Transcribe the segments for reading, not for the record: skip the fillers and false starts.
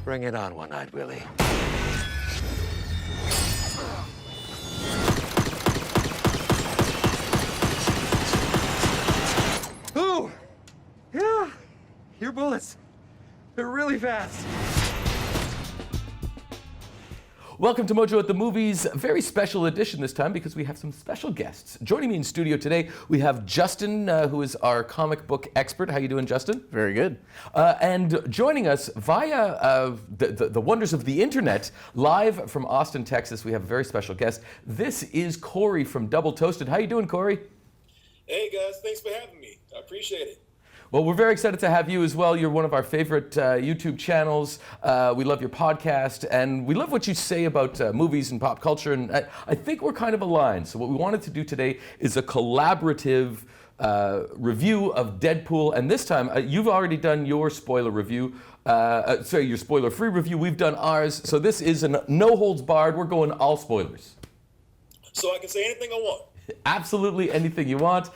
Bring it on, One-Eyed Willie. Ooh! Yeah! Your bullets. They're really fast. Welcome to Mojo at the Movies, a very special edition this time because we have some special guests. Joining me in studio today, we have Justin, who is our comic book expert. How you doing, Justin? Very good. And joining us via the wonders of the internet, live from Austin, Texas, we have a very special guest. This is Korey from Double Toasted. How you doing, Korey? Hey guys, thanks for having me. I appreciate it. Well, we're very excited to have you as well. You're one of our favorite YouTube channels. We love your podcast, and we love what you say about movies and pop culture, and I think we're kind of aligned. So what we wanted to do today is a collaborative review of Deadpool, and this time, you've already done your spoiler review, your spoiler-free review. We've done ours, so this is a no holds barred. We're going all spoilers. So I can say anything I want. Absolutely anything you want.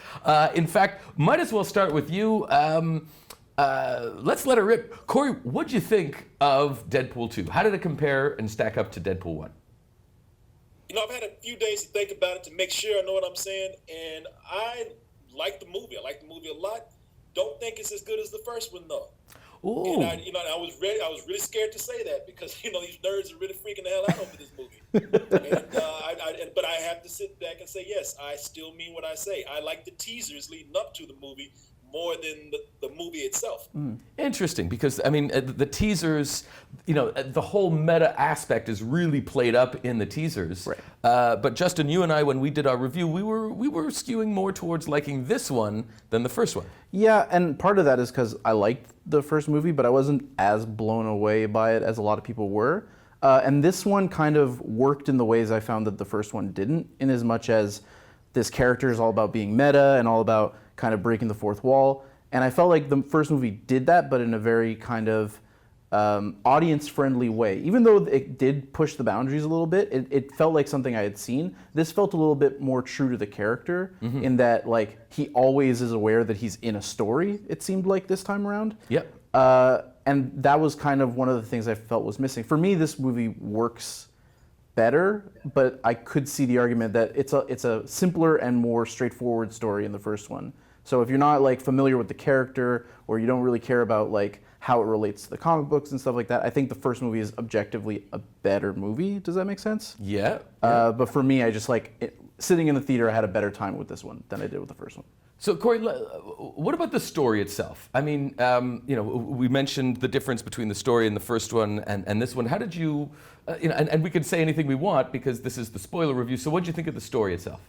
In fact, might as well start with you. Let's let it rip. Korey, what'd you think of Deadpool 2? How did it compare and stack up to Deadpool 1? You know, I've had a few days to think about it to make sure I know what I'm saying, and I like the movie. I like the movie a lot. Don't think it's as good as the first one, though. Ooh. And I was really scared to say that because these nerds are really freaking the hell out over this movie. But I have to sit back and say yes, I still mean what I say. I like the teasers leading up to the movie more than the movie itself. Interesting, because I mean the teasers, the whole meta aspect is really played up in the teasers. Right. But Justin, you and I, when we did our review, we were skewing more towards liking this one than the first one. Yeah, and part of that is because I liked the first movie, but I wasn't as blown away by it as a lot of people were. And this one kind of worked in the ways I found that the first one didn't, in as much as this character is all about being meta and all about kind of breaking the fourth wall. And I felt like the first movie did that, but in a very kind of audience-friendly way. Even though it did push the boundaries a little bit, it felt like something I had seen. This felt a little bit more true to the character in that, like, he always is aware that he's in a story, it seemed like this time around. Yep. And that was kind of one of the things I felt was missing. For me, this movie works better, but I could see the argument that it's a simpler and more straightforward story in the first one. So if you're not like familiar with the character, or you don't really care about like how it relates to the comic books and stuff like that, I think the first movie is objectively a better movie. Does that make sense? Yeah. But for me, I just sitting in the theater, I had a better time with this one than I did with the first one. So Korey, what about the story itself? I mean, we mentioned the difference between the story in the first one and this one. How did you, and we can say anything we want because this is the spoiler review. So what did you think of the story itself?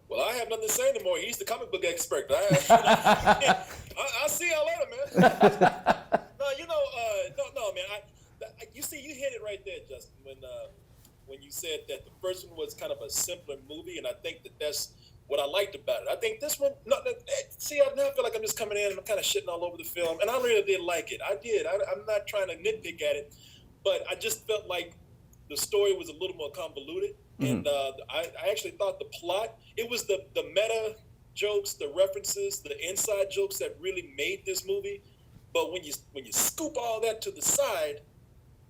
Well, I have nothing to say anymore. He's the comic book expert. I'll see y'all later, man. No, man. You see, you hit it right there, Justin, when you said that the first one was kind of a simpler movie, and I think that's what I liked about it. I think this one, I now feel like I'm just coming in and I'm kind of shitting all over the film, and I really did like it. I did. I'm not trying to nitpick at it, but I just felt like the story was a little more convoluted, and I actually thought the plot, it was the meta jokes, the references, the inside jokes that really made this movie. But when you scoop all that to the side,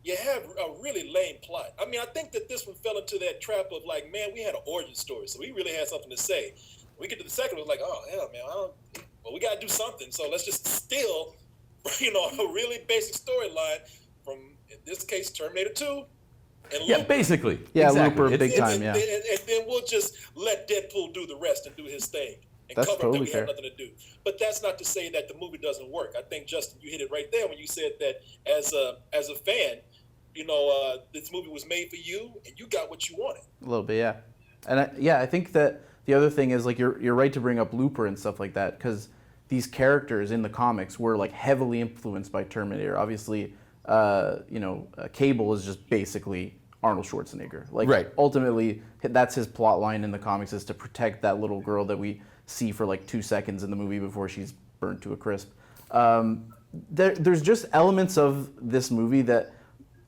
you have a really lame plot. I mean, I think that this one fell into that trap of like, man, we had an origin story, so we really had something to say. We get to the second one, like, oh hell, man, we got to do something. So let's just steal, a really basic storyline from, in this case, Terminator 2. And Yeah, Looper. basically. Yeah, exactly. Looper, big time, yeah. And then we'll just let Deadpool do the rest and do his thing. And That's cover totally that we fair. have nothing to do. But that's not to say that the movie doesn't work. I think, Justin, you hit it right there when you said that as a fan, this movie was made for you, and you got what you wanted. A little bit, yeah. And I think that the other thing is, like, you're right to bring up Looper and stuff like that, because these characters in the comics were like heavily influenced by Terminator. Obviously, Cable is just basically Arnold Schwarzenegger. Like, right. Ultimately, that's his plot line in the comics, is to protect that little girl that we see for like 2 seconds in the movie before she's burnt to a crisp. There's just elements of this movie that,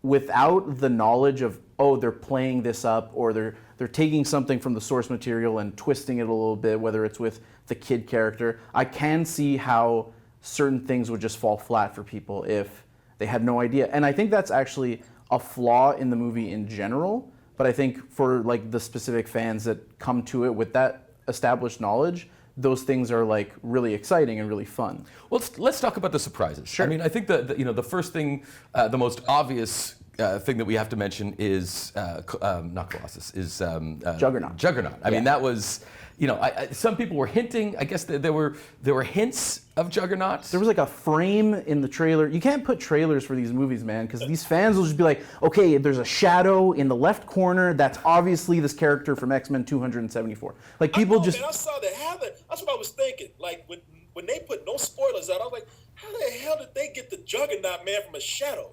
without the knowledge of, oh, they're playing this up, or they're taking something from the source material and twisting it a little bit, whether it's with the kid character, I can see how certain things would just fall flat for people if they had no idea. And I think that's actually a flaw in the movie in general. But I think for like the specific fans that come to it with that established knowledge, those things are like really exciting and really fun. Well, let's talk about the surprises. Sure. I mean, I think the first thing, the most obvious thing that we have to mention is not Colossus, is Juggernaut. Juggernaut. I mean, that was, some people were hinting. I guess there were hints of Juggernaut. There was like a frame in the trailer. You can't put trailers for these movies, man, because these fans will just be like, okay, there's a shadow in the left corner. That's obviously this character from X-Men 274. Like people I just. Man, I saw that. That's what I was thinking. Like when they put no spoilers out, I was like, how the hell did they get the Juggernaut man from a shadow?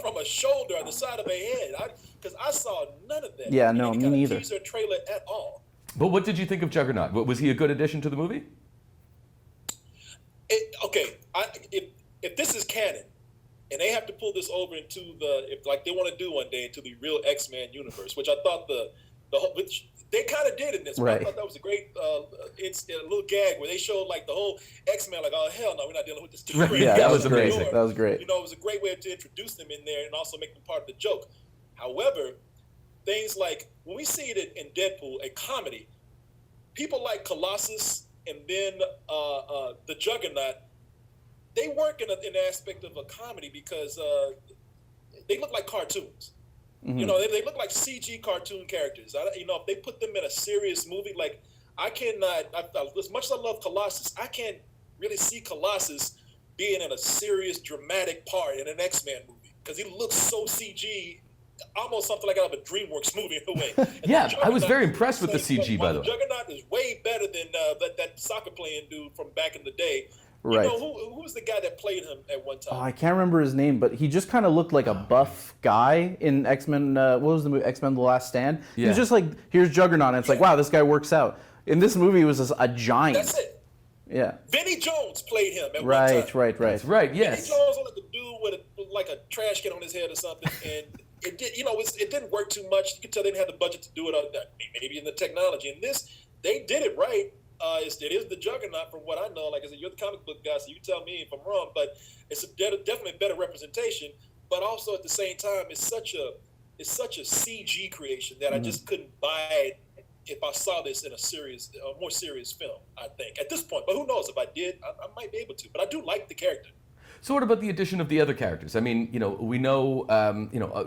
From a shoulder on the side of a head. Because I saw none of that. Yeah, no, me neither. Teaser trailer at all. But what did you think of Juggernaut? Was he a good addition to the movie? If this is canon, and they have to pull this over into like they want to do one day into the real X-Men universe, which I thought which they kind of did in this. Right. I thought that was a great it's a little gag where they showed like the whole X-Men, like, oh hell no, we're not dealing with this dude. Right. Yeah, that was amazing. great. That was great. It was a great way to introduce them in there and also make them part of the joke. However, things like when we see it in Deadpool, a comedy, people like Colossus and then the Juggernaut, they work in an aspect of a comedy because they look like cartoons. Mm-hmm. They look like CG cartoon characters. If they put them in a serious movie, like I cannot, as much as I love Colossus, I can't really see Colossus being in a serious, dramatic part in an X-Men movie because he looks so CG, almost something like out of a DreamWorks movie in a way. Yeah, I was very impressed with the CG, by the way. Juggernaut is way better than that soccer playing dude from back in the day. Right. Who was the guy that played him at one time? Oh, I can't remember his name, but he just kind of looked like a buff guy in X-Men. What was the movie? X-Men: The Last Stand. Yeah. He was just like, here's Juggernaut, and it's like, wow, this guy works out. In this movie, he was just a giant. That's it. Yeah. Vinnie Jones played him at one time. Right. That's right. Yes. Vinnie Jones looked like a dude with like a trash can on his head or something, and it did. It didn't work too much. You could tell they didn't have the budget to do it. Maybe in the technology. And this, they did it right. It is the Juggernaut from what I know. Like I said, you're the comic book guy, so you tell me if I'm wrong. But it's definitely a better representation. But also at the same time, it's such a CG creation that I just couldn't buy it if I saw this in a more serious film. I think at this point, but who knows? If I did, I might be able to. But I do like the character. So what about the addition of the other characters? I mean, we know,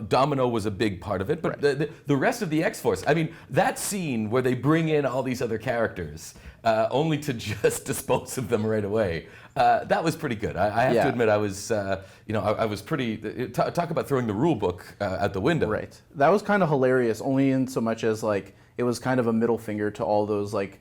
Domino was a big part of it, but right. the rest of the X-Force, I mean, that scene where they bring in all these other characters, only to just dispose of them right away, that was pretty good. I have to admit, I was, I was pretty, talk about throwing the rule book out the window. Right. That was kind of hilarious, only in so much as, like, it was kind of a middle finger to all those, like,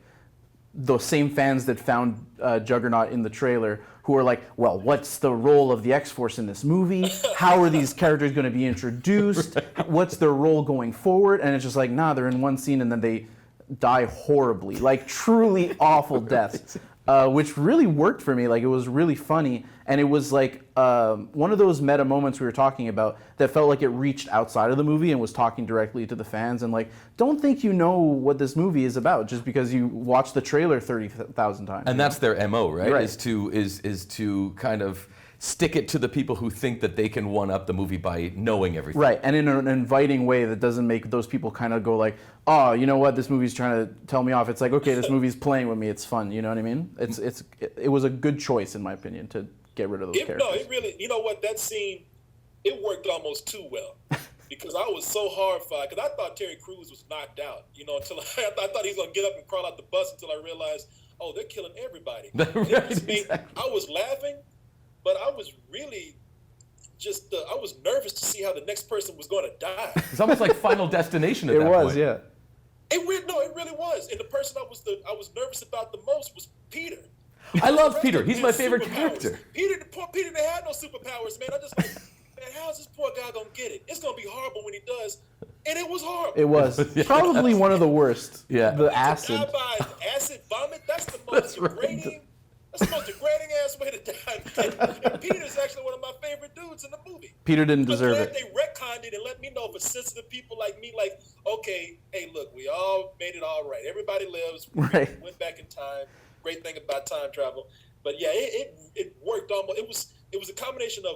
those same fans that found Juggernaut in the trailer who are like, well, what's the role of the X-Force in this movie? How are these characters going to be introduced? What's their role going forward? And it's just like, nah, they're in one scene and then they die horribly, like truly awful deaths, which really worked for me. Like, it was really funny. And it was like one of those meta moments we were talking about that felt like it reached outside of the movie and was talking directly to the fans. And like, don't think you know what this movie is about just because you watched the trailer 30,000 times. And that's their MO, right? Right. Is to kind of stick it to the people who think that they can one up the movie by knowing everything. Right, and in an inviting way that doesn't make those people kind of go like, oh, you know what, this movie's trying to tell me off. It's like, okay, this movie's playing with me, it's fun, you know what I mean? It was a good choice, in my opinion, to get rid of those characters. No, it really, you know what, that scene, it worked almost too well. Because I was so horrified, because I thought Terry Crews was knocked out, until I thought he was going to get up and crawl out the bus until I realized, oh, they're killing everybody. Right, exactly. I was laughing, but I was really just, I was nervous to see how the next person was going to die. It's almost like Final Destination at that point. It was, yeah. It really was. And the person I was nervous about the most was Peter. I love Peter. He's my favorite character. Peter didn't have no superpowers, man. I just like, man, how's this poor guy going to get it? It's going to be horrible when he does. And it was horrible. It was. Probably one of the worst. Yeah. The acid. To die by acid vomit, that's the most degrading. That's the most degrading ass way to die. And Peter's actually one of my favorite dudes in the movie. Peter didn't deserve it. They retconned it and let me know for sensitive people like me, like, okay, hey, look, we all made it all right. Everybody lives. Right. Went back in time. Great thing about time travel. But yeah, it worked almost. It was a combination of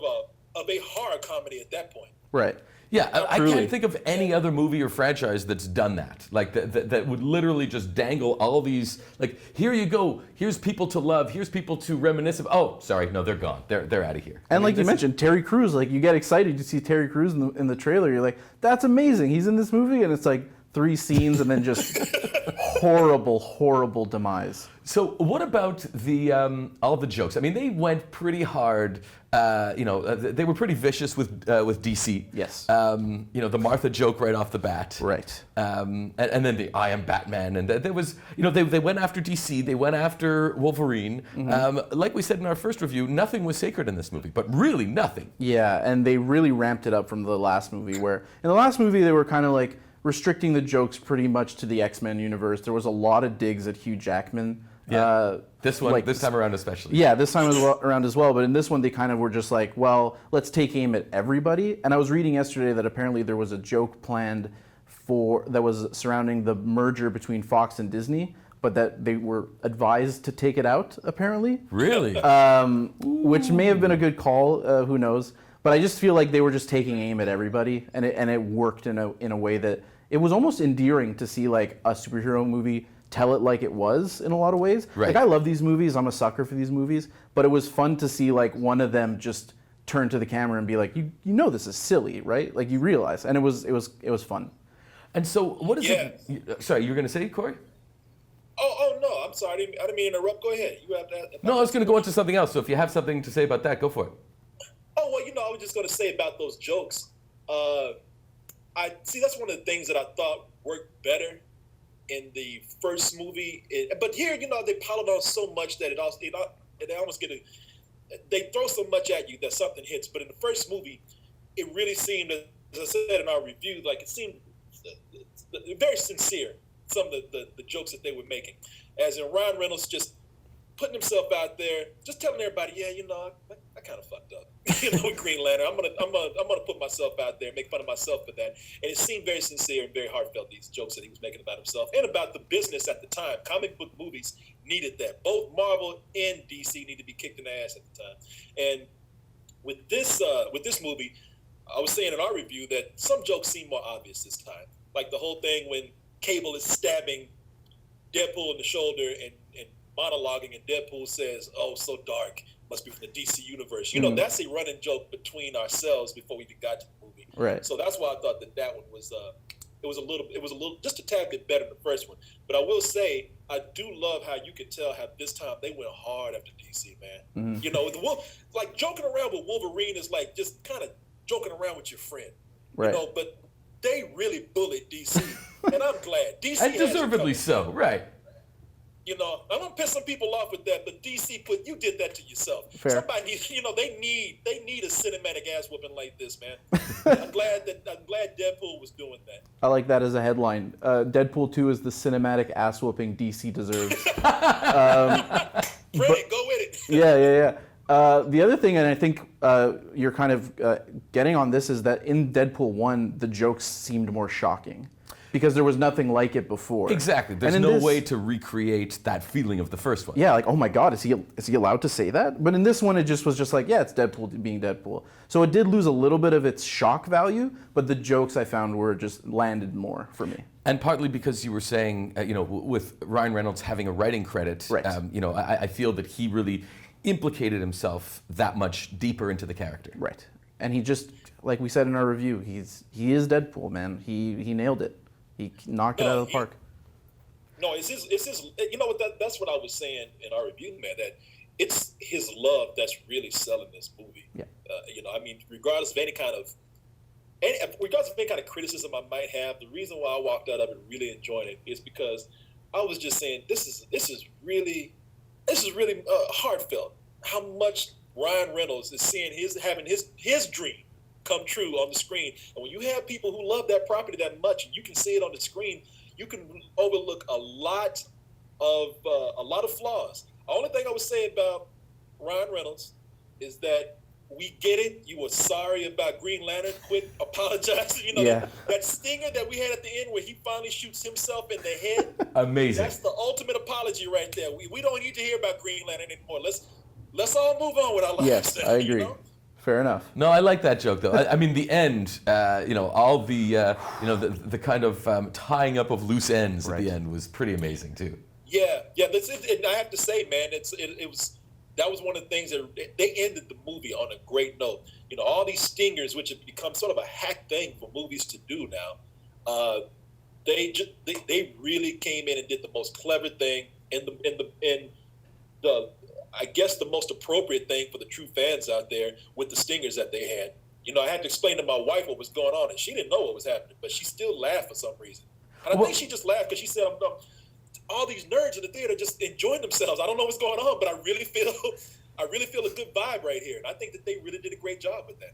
of a horror comedy at that point. Right. Yeah, I Truly. can't think of any other movie or franchise that's done that. Like that would literally just dangle all these. Like, here you go. Here's people to love. Here's people to reminisce of. Oh, sorry, no, they're gone. They're out of here. And I mean, like you mentioned, Terry Crews. Like, you get excited to see Terry Crews in the trailer. You're like, that's amazing. He's in this movie, and it's like 3 scenes and then just horrible demise. So what about the all the jokes? I mean, they went pretty hard. They were pretty vicious with DC. Yes. The Martha joke right off the bat. Right. And then the I am Batman, and there was, they went after DC, they went after Wolverine. Like we said in our first review, nothing was sacred in this movie, but really nothing. Yeah, and they really ramped it up from the last movie, where in the last movie they were kind of like restricting the jokes pretty much to the X-Men universe. There was a lot of digs at Hugh Jackman. Yeah. This time around especially. Yeah, this time around as well. But in this one, they kind of were just like, well, let's take aim at everybody. And I was reading yesterday that apparently there was a joke planned that was surrounding the merger between Fox and Disney, but that they were advised to take it out, apparently. Really? Which may have been a good call, who knows. But I just feel like they were just taking aim at everybody, and it worked in a way that it was almost endearing to see like a superhero movie tell it like it was in a lot of ways. Right. Like, I love these movies, I'm a sucker for these movies, but it was fun to see like one of them just turn to the camera and be like, you know this is silly, right? Like, you realize, and it was fun. And so what is it? Sorry, you were going to say, Korey? Oh no, I'm sorry. I didn't mean to interrupt. Go ahead. You have that. No, I was going to go into something else. So if you have something to say about that, go for it. Oh, well, I was just going to say about those jokes. That's one of the things that I thought worked better in the first movie. But here, they piled on so much that they almost they throw so much at you that something hits. But in the first movie, it really seemed, as I said in our review, like it seemed very sincere, some of the jokes that they were making. As in Ryan Reynolds just putting himself out there, just telling everybody, yeah, I kind of fucked up. With Green Lantern, I'm gonna put myself out there, make fun of myself for that. And it seemed very sincere and very heartful, these jokes that he was making about himself and about the business at the time. Comic book movies needed that. Both Marvel and DC needed to be kicked in the ass at the time. And with this movie, I was saying in our review that some jokes seem more obvious this time. Like the whole thing when Cable is stabbing Deadpool in the shoulder and monologuing, and Deadpool says, "Oh, so dark, must be from the DC universe." That's a running joke between ourselves before we even got to the movie. Right. So that's why I thought that one was it was a little just a tad bit better than the first one. But I will say I do love how you could tell how this time they went hard after DC, man. Like joking around with Wolverine is like just kind of joking around with your friend. Right. But they really bullied DC, and I'm glad. DC And has deservedly so, right. I'm gonna piss some people off with that, but DC you did that to yourself. Fair. Somebody needs, they need a cinematic ass whooping like this, man. I'm glad Deadpool was doing that. I like that as a headline. Deadpool 2 is the cinematic ass whooping DC deserves. Freddie, go with it. Yeah. The other thing, and I think you're kind of getting on this, is that in Deadpool 1, the jokes seemed more shocking because there was nothing like it before. Exactly. There's no way to recreate that feeling of the first one. Yeah, like, oh my God, is he allowed to say that? But in this one, it just was just like, yeah, it's Deadpool being Deadpool. So it did lose a little bit of its shock value, but the jokes I found were just landed more for me. And partly because you were saying, with Ryan Reynolds having a writing credit, right. I feel that he really implicated himself that much deeper into the character. Right. And he just, like we said in our review, he is Deadpool, man. He nailed it. He knocked it out of the park. No, it's his. That's what I was saying in our review, man. That it's his love that's really selling this movie. Yeah. Regardless of any kind of criticism I might have, the reason why I walked out of it really enjoying it is because I was just saying this is really heartfelt. How much Ryan Reynolds is having his dream come true on the screen. And when you have people who love that property that much, and you can see it on the screen, you can overlook a lot of flaws. The only thing I would say about Ryan Reynolds is that we get it. You were sorry about Green Lantern. Quit apologizing. That stinger that we had at the end where he finally shoots himself in the head. Amazing. That's the ultimate apology right there. We don't need to hear about Green Lantern anymore. Let's all move on with our lives. Yes, I agree. Fair enough. No, I like that joke though. I mean, the end, all the kind of tying up of loose ends at the end was pretty amazing too. Yeah. That's it. And I have to say, man, that was one of the things that they ended the movie on a great note. All these stingers, which have become sort of a hack thing for movies to do now. They really came in and did the most clever thing and the I guess the most appropriate thing for the true fans out there with the stingers that they had. I had to explain to my wife what was going on, and she didn't know what was happening, but she still laughed for some reason. And I think she just laughed because she said, all these nerds in the theater just enjoying themselves. I don't know what's going on, but I really feel a good vibe right here. And I think that they really did a great job with that.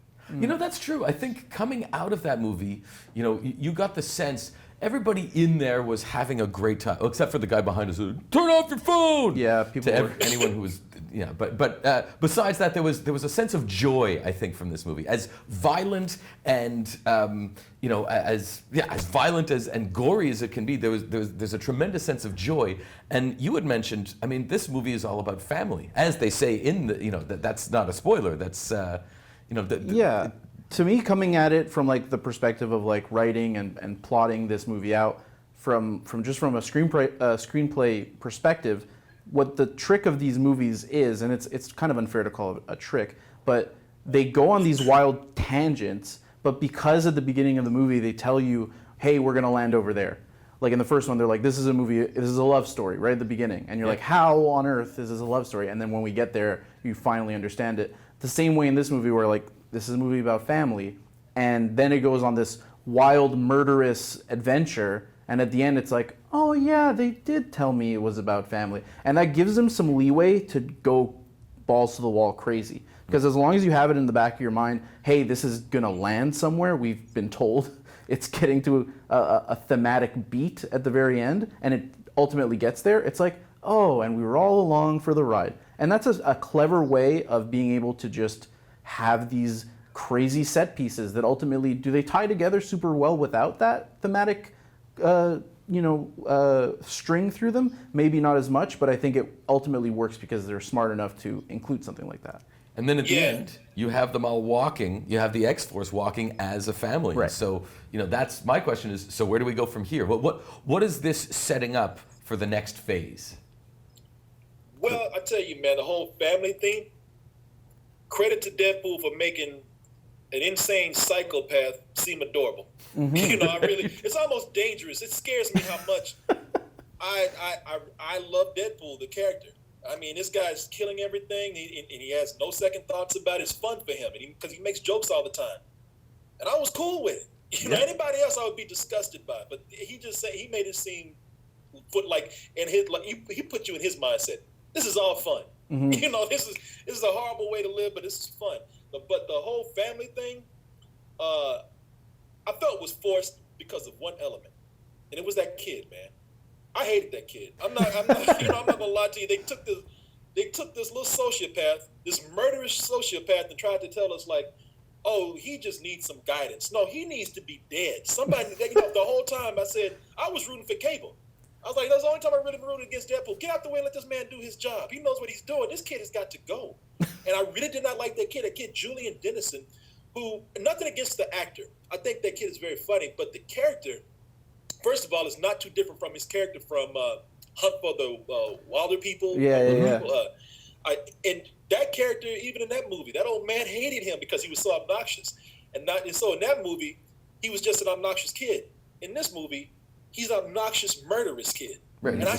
That's true. I think coming out of that movie, you got the sense everybody in there was having a great time, except for the guy behind us who turn off your phone. Yeah, people. Anyone who was, But besides that, there was a sense of joy, I think, from this movie. As violent and as violent as and gory as it can be, there's a tremendous sense of joy. And you had mentioned, I mean, this movie is all about family, as they say in the that's not a spoiler. That's To me, coming at it from like the perspective of like writing and plotting this movie out from a screenplay perspective, what the trick of these movies is, and it's kind of unfair to call it a trick, but they go on these wild tangents, but because at the beginning of the movie they tell you, hey, we're gonna land over there. Like in the first one, they're like, this is a movie, this is a love story, right at the beginning. And you're like, how on earth is this a love story? And then when we get there, you finally understand it. The same way in this movie where like, this is a movie about family, and then it goes on this wild, murderous adventure, and at the end it's like, oh yeah, they did tell me it was about family. And that gives them some leeway to go balls to the wall crazy. Because as long as you have it in the back of your mind, hey, this is gonna land somewhere, we've been told it's getting to a thematic beat at the very end, and it ultimately gets there, it's like, oh, and we were all along for the ride. And that's a clever way of being able to just have these crazy set pieces that ultimately, do they tie together super well without that thematic string through them? Maybe not as much, but I think it ultimately works because they're smart enough to include something like that. And then at the end, you have them all walking, you have the X-Force walking as a family. Right. So, that's my question is, so where do we go from here? What is this setting up for the next phase? Well, I tell you, man, the whole family thing, credit to Deadpool for making an insane psychopath seem adorable. Mm-hmm. It's almost dangerous. It scares me how much I love Deadpool, the character. I mean, this guy's killing everything, and he has no second thoughts about it. It's fun for him, because he makes jokes all the time. And I was cool with it. Anybody else I would be disgusted by, but he made it seem he put you in his mindset. This is all fun. Mm-hmm. This is a horrible way to live, but this is fun. But the whole family thing, I felt was forced because of one element, and it was that kid, man. I hated that kid. I'm not gonna lie to you. They took this little sociopath, this murderous sociopath, and tried to tell us like, oh, he just needs some guidance. No, he needs to be dead. Somebody, the whole time I said I was rooting for Cable. I was like, that's the only time I really rooted against Deadpool. Get out the way and let this man do his job. He knows what he's doing. This kid has got to go. And I really did not like that kid Julian Dennison, who, nothing against the actor. I think that kid is very funny, but the character, first of all, is not too different from his character from Hunt for the Wilder People. Yeah. And that character, even in that movie, that old man hated him because he was so obnoxious. And so in that movie, he was just an obnoxious kid. In this movie, he's an obnoxious, murderous kid. Right, and I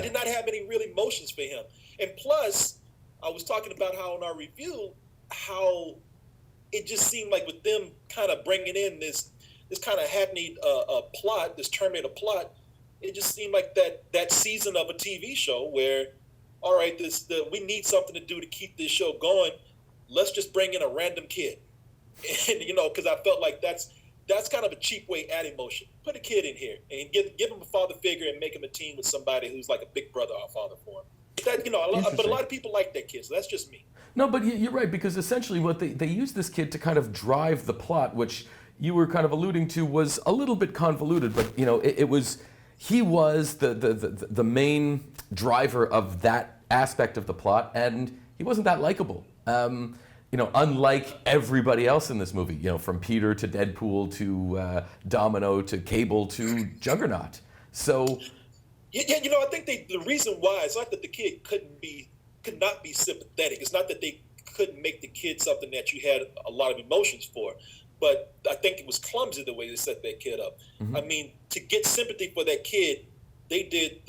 did not have any real emotions for him. And plus, I was talking about how in our review, how it just seemed like with them kind of bringing in this kind of hackneyed plot, this Terminator plot, it just seemed like that season of a TV show where, all right, we need something to do to keep this show going. Let's just bring in a random kid, and because I felt like that's kind of a cheap way at emotion. Put a kid in here and give him a father figure and make him a team with somebody who's like a big brother or father for him. But a lot of people like that kid, so that's just me. No, but you're right, because essentially what they used this kid to kind of drive the plot, which you were kind of alluding to was a little bit convoluted, but he was the main driver of that aspect of the plot, and he wasn't that likable. unlike everybody else in this movie, from Peter to Deadpool to Domino to Cable to Juggernaut. So, yeah, I think the reason why it's not that the kid could not be sympathetic. It's not that they couldn't make the kid something that you had a lot of emotions for, but I think it was clumsy the way they set that kid up. I mean, to get sympathy for that kid, they did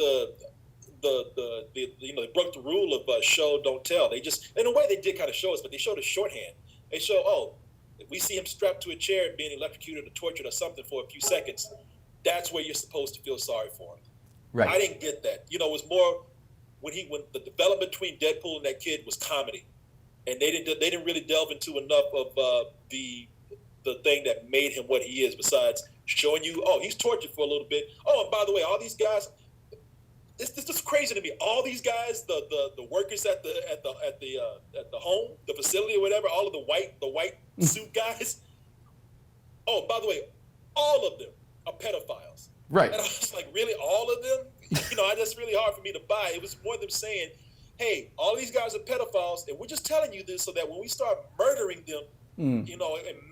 they broke the rule of show don't tell. They just, in a way, they did kind of show us, but they showed us shorthand. They show, if we see him strapped to a chair being electrocuted or tortured or something for a few seconds, that's where you're supposed to feel sorry for him. Right. I didn't get that. It was more when the development between Deadpool and that kid was comedy, and they didn't really delve into enough of the thing that made him what he is. Besides showing you, he's tortured for a little bit. Oh, and by the way, all these guys. It's just crazy to me. All these guys, the workers at the home, the facility or whatever, all of the white suit guys. Oh, by the way, all of them are pedophiles. Right. And I was like, really, all of them? That's really hard for me to buy. It was more them saying, hey, all these guys are pedophiles, and we're just telling you this so that when we start murdering them, and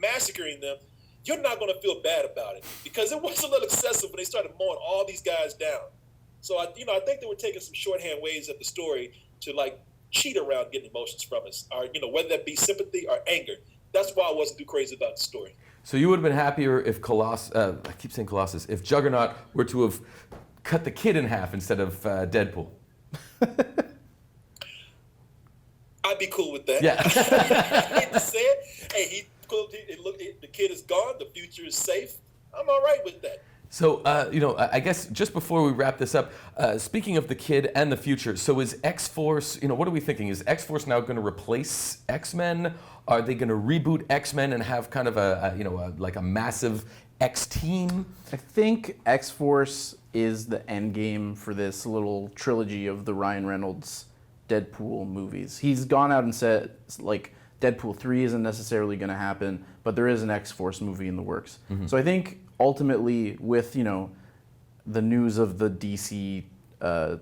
massacring them, you're not going to feel bad about it, because it was a little excessive when they started mowing all these guys down. So I think they were taking some shorthand ways of the story to cheat around getting emotions from us, or whether that be sympathy or anger. That's why I wasn't too crazy about the story. So you would have been happier if I keep saying Colossus, if Juggernaut were to have cut the kid in half instead of Deadpool. I'd be cool with that. Yeah. I hate to say it. Hey, the kid is gone. The future is safe. I'm all right with that. So, I guess just before we wrap this up, speaking of the kid and the future, so is X-Force, what are we thinking? Is X-Force now going to replace X-Men? Are they going to reboot X-Men and have kind of a massive X-team? I think X-Force is the end game for this little trilogy of the Ryan Reynolds Deadpool movies. He's gone out and said, Deadpool 3 isn't necessarily going to happen, but there is an X-Force movie in the works. So I think ultimately with, the news of the DC, the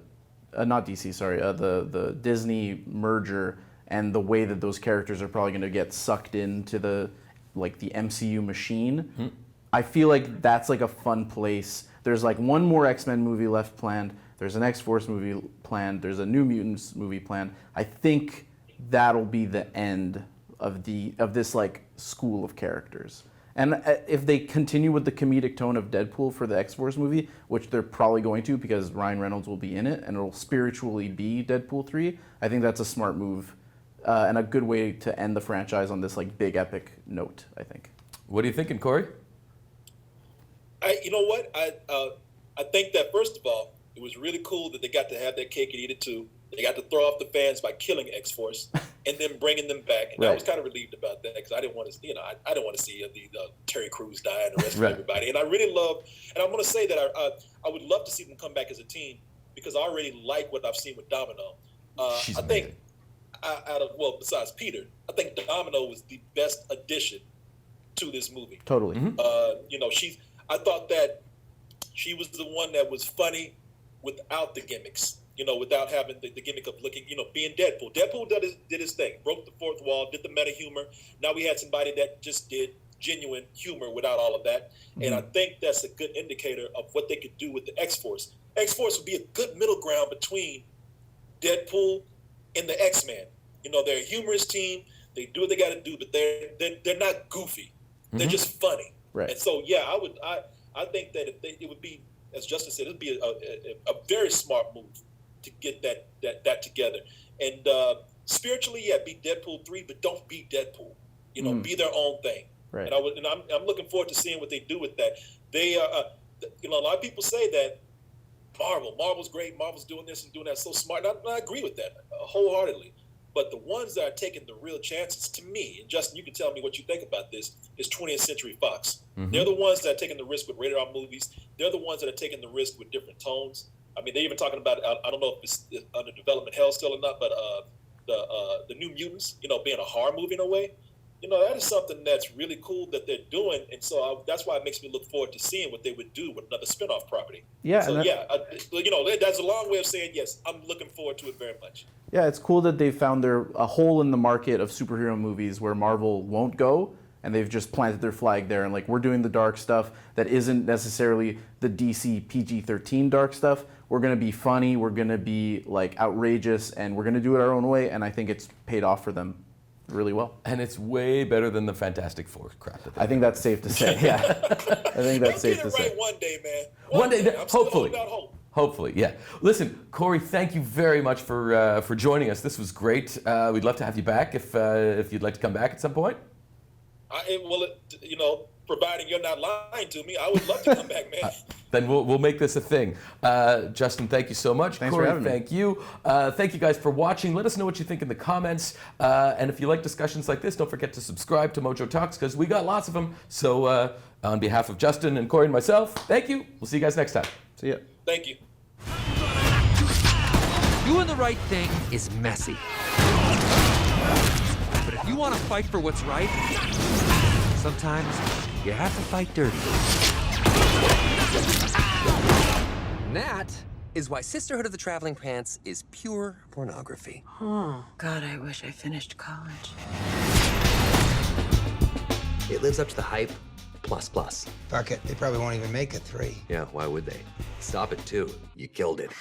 Disney merger and the way that those characters are probably going to get sucked into the MCU machine, I feel like that's a fun place. There's one more X-Men movie left planned. There's an X-Force movie planned. There's a New Mutants movie planned. I think that'll be the end of this school of characters. And if they continue with the comedic tone of Deadpool for the X-Force movie, which they're probably going to because Ryan Reynolds will be in it and it'll spiritually be Deadpool 3, I think that's a smart move and a good way to end the franchise on this big epic note, I think. What are you thinking, Korey? You know what? I think that, first of all, it was really cool that they got to have their cake and eat it too. They got to throw off the fans by killing X-Force and then bringing them back. And right. I was kind of relieved about that because I didn't want to, I don't want to see Terry Crews die and the rest of everybody. And I really love, and I'm going to say that I would love to see them come back as a team because I already like what I've seen with Domino. She's I think besides Peter, I think Domino was the best addition to this movie. Totally. I thought that she was the one that was funny without the gimmicks. Without having the gimmick of looking, being Deadpool. Deadpool did his thing, broke the fourth wall, did the meta humor. Now we had somebody that just did genuine humor without all of that. And I think that's a good indicator of what they could do with the X-Force. X-Force would be a good middle ground between Deadpool and the X-Men. They're a humorous team. They do what they got to do, but they're not goofy. They're just funny. Right. And so, yeah, I think that it would be, as Justin said, it would be a very smart move to get that together. And spiritually, yeah, be Deadpool 3, but don't be Deadpool. Be their own thing. Right. And I'm looking forward to seeing what they do with that. They a lot of people say that Marvel's great, Marvel's doing this and doing that so smart. And I agree with that wholeheartedly. But the ones that are taking the real chances, to me, and Justin, you can tell me what you think about this, is 20th Century Fox. They're the ones that are taking the risk with rated R movies. They're the ones that are taking the risk with different tones. I mean, they're even talking about, I don't know if it's under development hell still or not, but the New Mutants, being a horror movie in a way. that is something that's really cool that they're doing, and so that's why it makes me look forward to seeing what they would do with another spin-off property. Yeah, So that's a long way of saying yes. I'm looking forward to it very much. Yeah, it's cool that they found a hole in the market of superhero movies where Marvel won't go, and they've just planted their flag there. And like, we're doing the dark stuff that isn't necessarily the DC PG-13 dark stuff. We're gonna be funny, we're gonna be like outrageous, and we're gonna do it our own way. And I think it's paid off for them really well. And it's way better than the Fantastic Four crap. I think that's safe to say. Yeah, I think that's safe to I'll get it say. right one day, man. One day, I'm still hopefully. holding out hope. Hopefully, yeah. Listen, Korey, thank you very much for joining us. This was great. We'd love to have you back if you'd like to come back at some point. Providing you're not lying to me, I would love to come back, man. Then we'll make this a thing. Justin, thank you so much. Thanks Korey, for having me. thank you. Thank you guys for watching. Let us know what you think in the comments. And if you like discussions like this, don't forget to subscribe to Mojo Talks because we got lots of them. So on behalf of Justin and Korey and myself, thank you. We'll see you guys next time. See ya. Thank you. Doing the right thing is messy. But if you want to fight for what's right, sometimes you have to fight dirty. And that is why Sisterhood of the Traveling Pants is pure pornography. Oh, God, I wish I finished college. It lives up to the hype, plus. Fuck it, they probably won't even make it 3. Yeah, why would they? Stop it, too. You killed it.